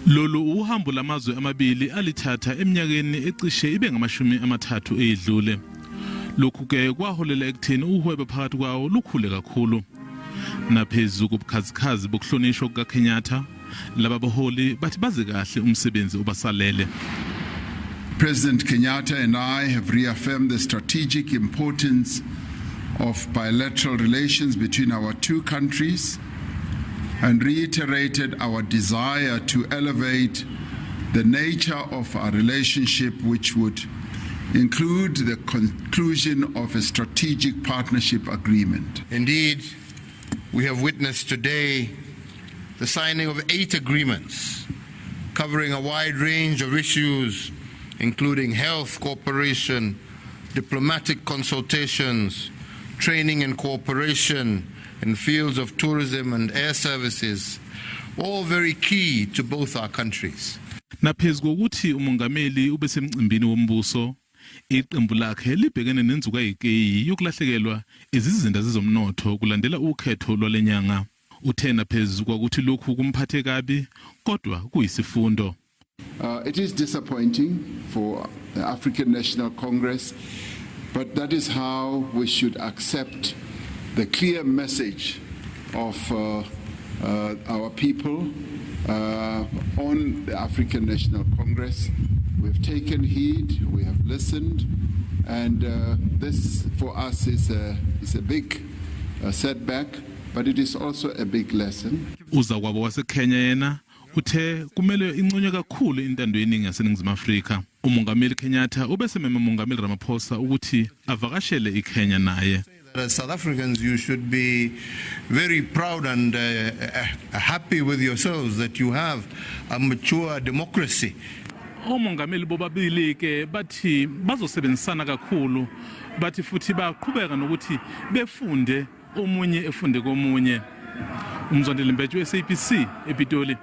Lolu uhambo lamazwe amabili alithatha eminyakeni ecishe ibe ngamashumi edlule. Lokhu ke kwaholela ekutheni uhwebo phakathi kwawo lukhule kakhulu. Naphezu kobukhazikhazi bokuhlonishwa kukaKenyatta, laba baholi bathi baze kahle umsebenzi obasalele. President Kenyatta and I have reaffirmed the strategic importance of bilateral relations between our two countries and reiterated our desire to elevate the nature of our relationship, which would include the conclusion of a strategic partnership agreement. Indeed, we have witnessed today the signing of 8 agreements covering a wide range of issues, including health cooperation, diplomatic consultations, training and cooperation in fields of tourism and air services, all very key to both our countries. Naphezu kokuthi umongameli ubesemcimbini wombuso, iqembu lakhe libhekene nenzuko ayikeyi yokulahlekelwa izizinda zezomnotho kulandela ukhetho lwalenyanga. Uthe naphezu kokuthi lokhu kumphathe kabi kodwa kuyisifundo. It is disappointing for the African National Congress, but that is how we should accept the clear message of our people on the African National Congress. We've taken heed, we have listened, and this for us is a big setback, but it is also a big lesson. Uzakwabo waseKenya yena uthe kumele inconywe kakhulu intando yeningi yaseNingizimu Afrika. Umongameli Kenyatta ubesemema umongameli Ramaphosa ukuthi avakashele iKenya naye. As South Africans, you should be very proud and happy with yourselves that you have a mature democracy. Omongameli bobabili ke bathi bazosebenzisana kakhulu, bathi futhi baqhubeka nokuthi befunde omunye efunde komunye. Umzondile Mbethu, SABC, ePitoli.